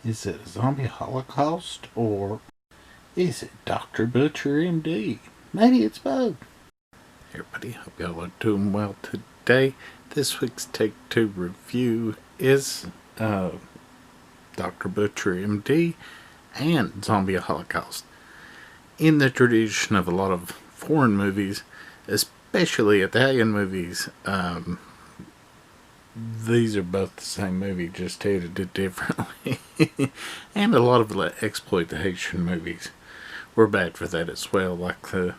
Is it a zombie holocaust or is it Dr. Butcher MD? Maybe it's both. Hey everybody, hope y'all are doing well today. This week's Take 2 review is Dr. Butcher MD and Zombie Holocaust. In the tradition of a lot of foreign movies, especially Italian movies, these are both the same movie, just edited differently. And a lot of exploitation movies were bad for that as well, like the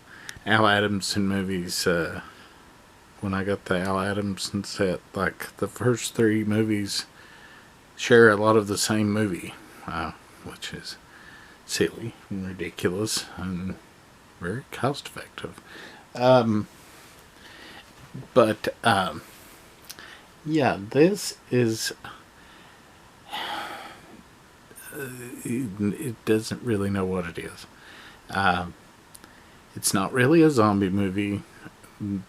Al Adamson movies. When I got the Al Adamson set, like the first three movies share a lot of the same movie, which is silly and ridiculous and very cost effective. Yeah, this is. It doesn't really know what it is. It's not really a zombie movie.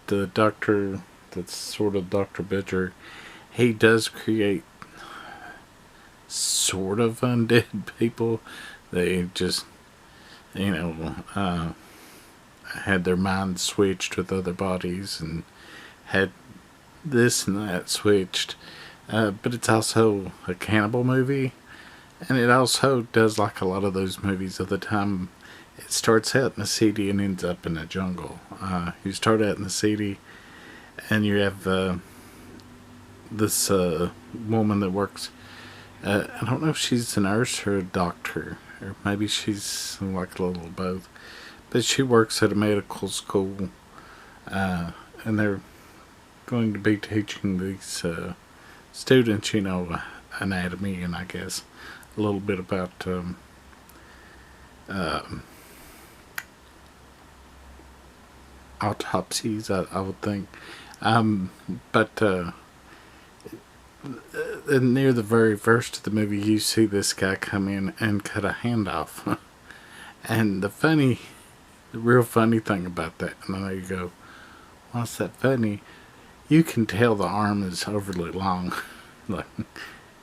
The doctor, that's sort of Dr. Butcher, he does create sort of undead people. They just, had their minds switched with other bodies and had this and that switched. But it's also a cannibal movie. And it also does like a lot of those movies of the time. It starts out in a city and ends up in a jungle. You start out in the city and you have this woman that works. I don't know if she's a nurse or a doctor, or maybe she's like a little of both. But she works at a medical school, and they're going to be teaching these students, anatomy and I guess a little bit about autopsies, I would think. But near the very first of the movie, you see this guy come in and cut a hand off. And the real funny thing about that, and I know you go, what's that funny? You can tell the arm is overly long. Like,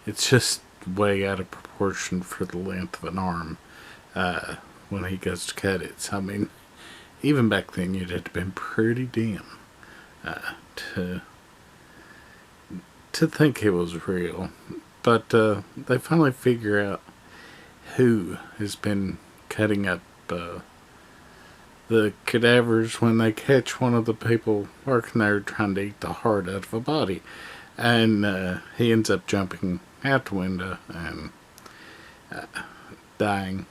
it's just way out of proportion for the length of an arm when he goes to cut it. So, I mean, even back then you'd have to been pretty dim to think it was real. But they finally figure out who has been cutting up the cadavers when they catch one of the people working there trying to eat the heart out of a body. And he ends up jumping out the window and dying.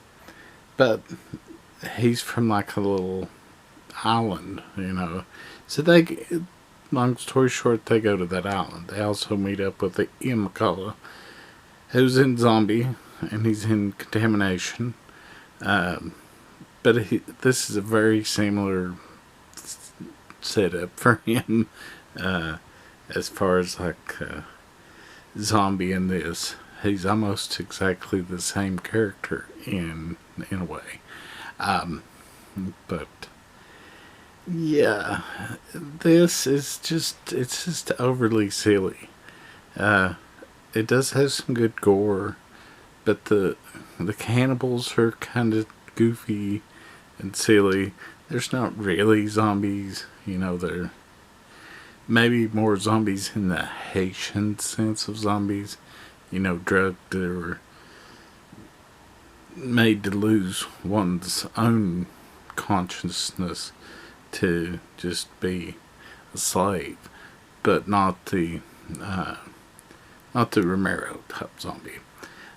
But he's from like a little island, So long story short, they go to that island. They also meet up with the Ian McCullough, who's in zombie, and he's in contamination. But this is a very similar setup for him, as far as like zombie in this. He's almost exactly the same character in a way. But yeah, this is it's just overly silly. It does have some good gore, but the cannibals are kind of goofy and silly. There's not really zombies, they're maybe more zombies in the Haitian sense of zombies, drugged or made to lose one's own consciousness to just be a slave, but not the Romero type zombie.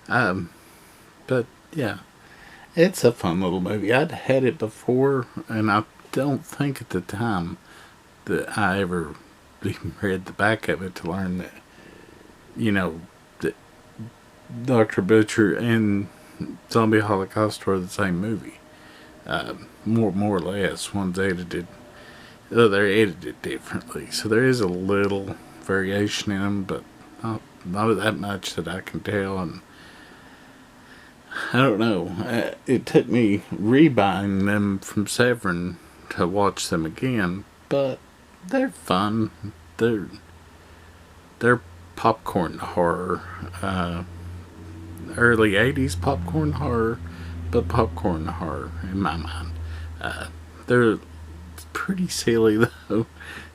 But yeah, it's a fun little movie. I'd had it before, and I don't think at the time that I ever even read the back of it to learn that, that Dr. Butcher and Zombie Holocaust are the same movie. More or less. One's edited. They're edited differently, so there is a little variation in them, but not that much that I can tell. And I don't know. It took me rebuying them from Severin to watch them again, but they're fun. They're popcorn horror. early 80s popcorn horror, but popcorn horror in my mind. They're pretty silly though.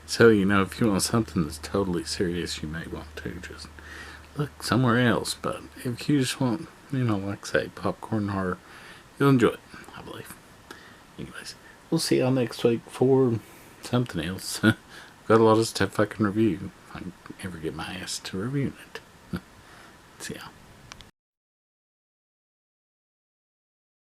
So, if you want something that's totally serious, you may want to just look somewhere else. But if you just want, like I say, popcorn horror, you'll enjoy it, I believe. Anyways, we'll see y'all next week for something else. Got a lot of stuff I can review. If I ever get my ass to reviewing it. See y'all.